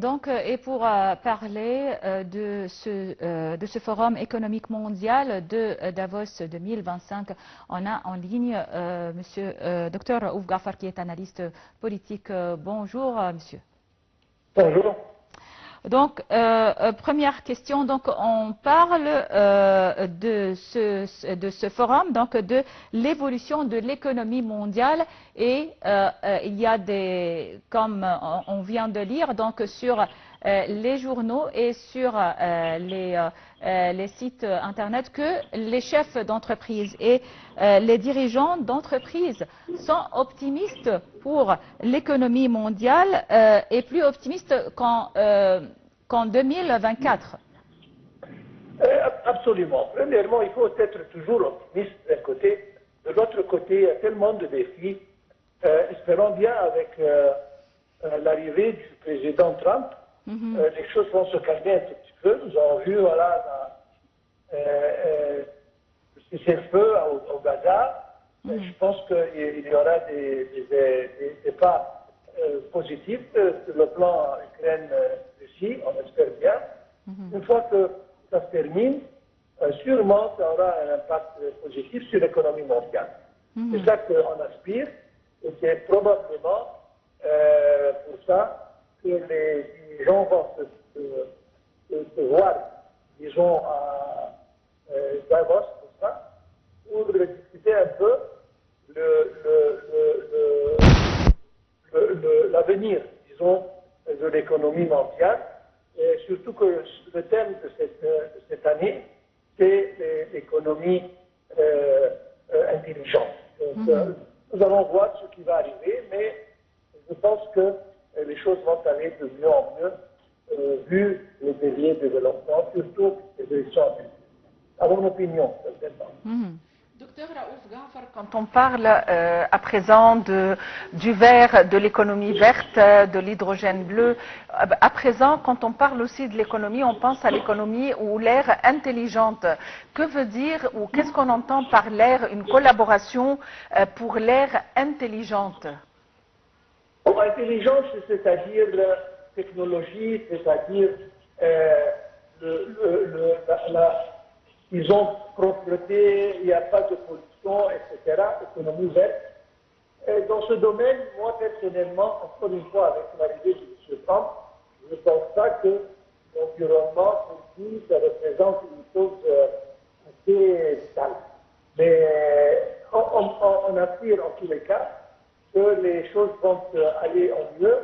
Donc, et pour parler de ce forum économique mondial de Davos 2025, on a en ligne Monsieur Dr Raouf Ghafar qui est analyste politique. Bonjour Monsieur. Bonjour. Donc, première question, donc on parle de ce forum, donc de l'évolution de l'économie mondiale et il y a des, comme on vient de lire, donc sur les journaux et sur les sites internet que les chefs d'entreprise et les dirigeants d'entreprise sont optimistes pour l'économie mondiale et plus optimistes qu'en 2024. Absolument. Premièrement, il faut être toujours optimiste d'un côté. De l'autre côté, il y a tellement de défis. Espérons bien avec l'arrivée du président Trump, les choses vont se calmer un tout petit peu. Nous avons vu, voilà, le cessez-le-feu au Gaza. Je pense qu'il y aura des pas positifs sur le plan Ukraine-Russie, on espère bien. Une fois que ça se termine, sûrement ça aura un impact positif sur l'économie mondiale. C'est ça qu'on aspire et c'est probablement pour ça que les gens vont se voir, disons, à Davos, pour ça, pour discuter un peu l'avenir, disons, de l'économie mondiale. Et surtout que le thème de cette année, c'est l'économie intelligente. Donc, nous allons voir ce qui va arriver, mais je pense que les choses vont aller de mieux en mieux, vu les délais de développement, surtout les élections. À mon opinion, certainement. Docteur Raouf Ghafar, quand on parle à présent du vert, de l'économie verte, de l'hydrogène bleu, à présent, quand on parle aussi de l'économie, on pense à l'économie ou l'ère intelligente. Que veut dire ou qu'est-ce qu'on entend par l'ère, une collaboration pour l'ère intelligente? Intelligence, c'est-à-dire la technologie, c'est-à-dire disons, propreté, il n'y a pas de pollution, etc., économie verte. Et dans ce domaine, moi, personnellement, encore une fois, avec l'arrivée de M. Trump, je ne pense pas que l'environnement, pour lui, ça représente une chose assez vitale. Mais on aspire, en tous les cas, que les choses vont aller en mieux.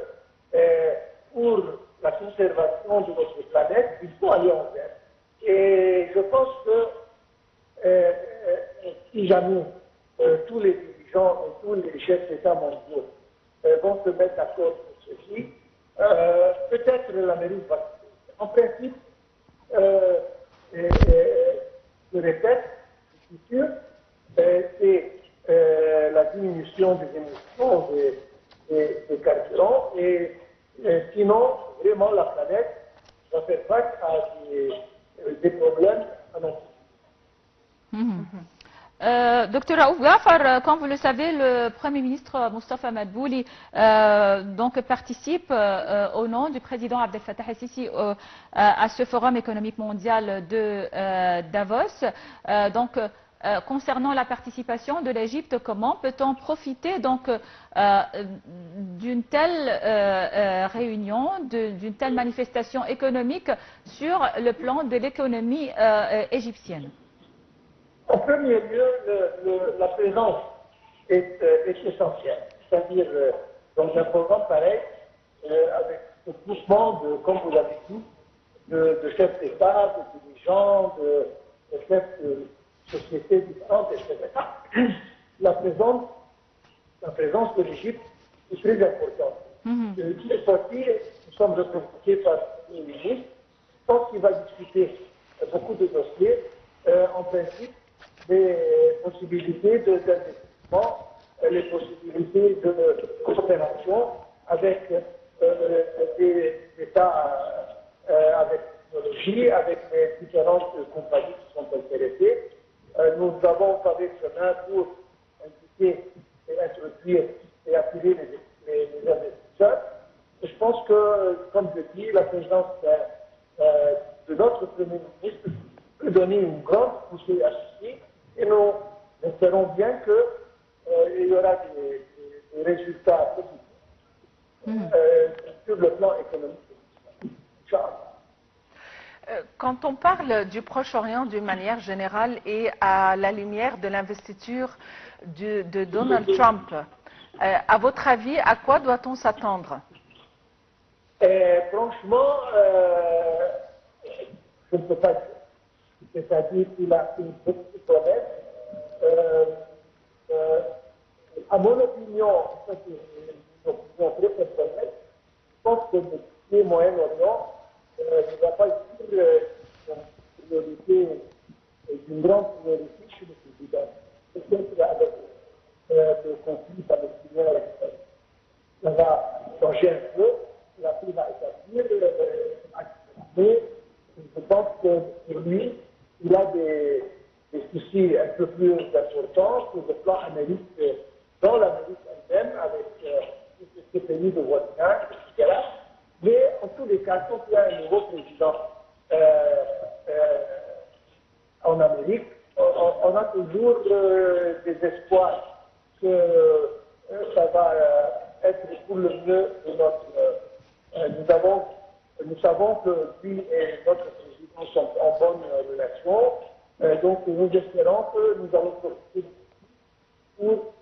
Pour la conservation de notre planète, il faut aller en vert. Et je pense que si jamais tous les dirigeants et tous les chefs d'État mondiaux vont se mettre d'accord sur ceci, peut-être l'Amérique va. En principe, je répète, je suis sûr, c'est la diminution des émissions des carburants et sinon, vraiment, la planète va faire face à des problèmes annoncés. Docteur Raouf Ghafar, comme vous le savez, le Premier ministre Moustapha Madbouli donc participe au nom du président Abdel Fattah el-Sisi à ce forum économique mondial de Davos. Donc, concernant la participation de l'Égypte, comment peut-on profiter donc d'une telle réunion, d'une telle manifestation économique sur le plan de l'économie égyptienne? En premier lieu, la présence est essentielle. C'est-à-dire, dans un programme pareil, avec ce groupement, comme vous l'avez dit, de chefs d'État, de dirigeants, de chefs de sociétés différentes, etc., la présence de l'Égypte est très importante. Cette fois-ci, nous sommes représentés par le ministre. Je pense qu'il va discuter beaucoup de dossiers. En principe, des possibilités d'investissement, les possibilités de coopération avec des États avec technologie, avec les différentes compagnies qui sont intéressées. Nous avons pavé le chemin pour inviter et introduire et attirer les investisseurs. Je pense que, comme je dis, la présence de notre Premier ministre peut donner une grande poussée à ceci et nous espérons bien qu'il y aura des résultats positifs sur le plan économique. Inch'Allah. Quand on parle du Proche-Orient d'une manière générale et à la lumière de l'investiture de Donald Trump, à votre avis, à quoi doit-on s'attendre? Franchement, je ne peux pas dire. C'est-à-dire qu'il a une petite promesse. À mon opinion, ça c'est une opinion très personnelle, je pense que le Moyen-Orient ne va pas être une priorité, d'une grande priorité chez le président. Peut-être avec le conflit palestinien, ça va changer un peu, la paix va établir, mais je pense que pour lui, il a des soucis un peu plus importants sur le plan américain, dans l'Amérique elle-même, avec ces pays de voisinage, etc. Mais en tous les cas, quand il y a un nouveau président en Amérique, on a toujours des espoirs que ça va être pour le mieux de notre... nous savons que lui et notre président sont en bonne relation, donc nous espérons que nous allons profiter pour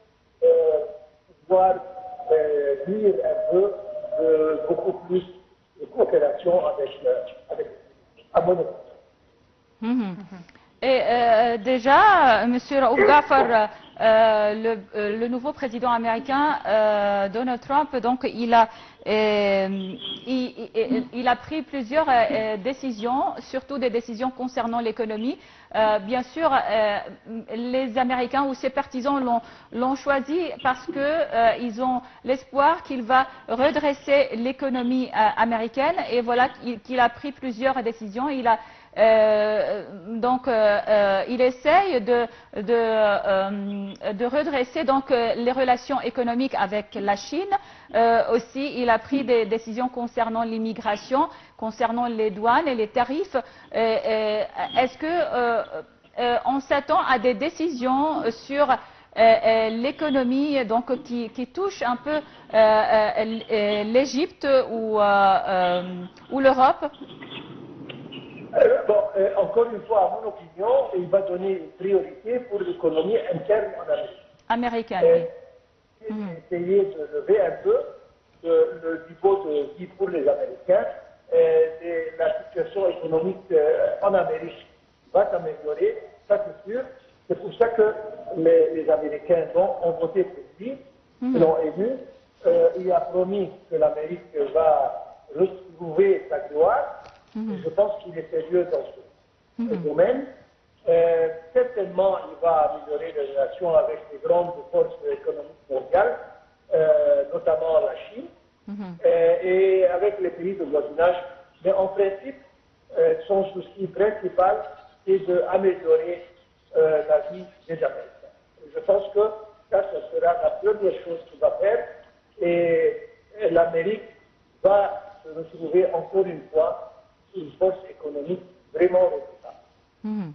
pouvoir dire un peu beaucoup plus de coopération avec à mon avis. Et déjà, M. Raouf Ghafar, le nouveau président américain, Donald Trump, donc il a pris plusieurs décisions, surtout des décisions concernant l'économie. Bien sûr, les Américains ou ses partisans l'ont choisi parce qu'ils ont l'espoir qu'il va redresser l'économie américaine. Et voilà qu'il a pris plusieurs décisions. Il essaye de redresser donc les relations économiques avec la Chine. Aussi, il a pris des décisions concernant l'immigration, concernant les douanes et les tarifs. Est-ce que on s'attend à des décisions sur l'économie donc qui touche un peu l'Égypte ou l'Europe? Encore une fois, à mon opinion, il va donner une priorité pour l'économie interne en Amérique. Américaine, oui. Essayer de lever un peu le niveau de vie pour les Américains. La situation économique en Amérique va s'améliorer, ça c'est sûr. C'est pour ça que les Américains ont voté pour lui, l'ont élu. Il a promis que l'Amérique va retrouver sa gloire. Je pense qu'il est sérieux dans ce domaine. Certainement, il va améliorer les relations avec les grandes forces économiques mondiales, notamment la Chine, et avec les pays de voisinage. Mais en principe, son souci principal est d'améliorer la vie des Américains. Je pense que ça, ce sera la première chose qu'il va faire, et l'Amérique va se retrouver encore une fois une force économique vraiment redoutable.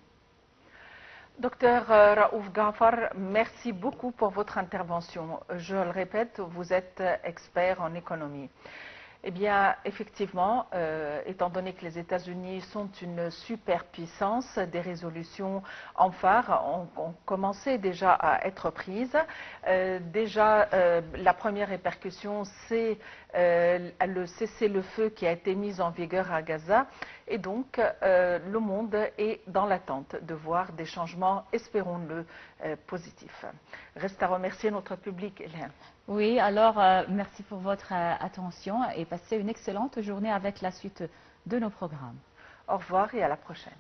Docteur Raouf Ghafar, merci beaucoup pour votre intervention. Je le répète, vous êtes expert en économie. Eh bien, effectivement, étant donné que les États-Unis sont une superpuissance, des résolutions en phare ont commencé déjà à être prises. La première répercussion, c'est le cessez-le-feu qui a été mis en vigueur à Gaza. Et donc, le monde est dans l'attente de voir des changements, espérons-le, positifs. Reste à remercier notre public, Hélène. Oui, alors merci pour votre attention et passez une excellente journée avec la suite de nos programmes. Au revoir et à la prochaine.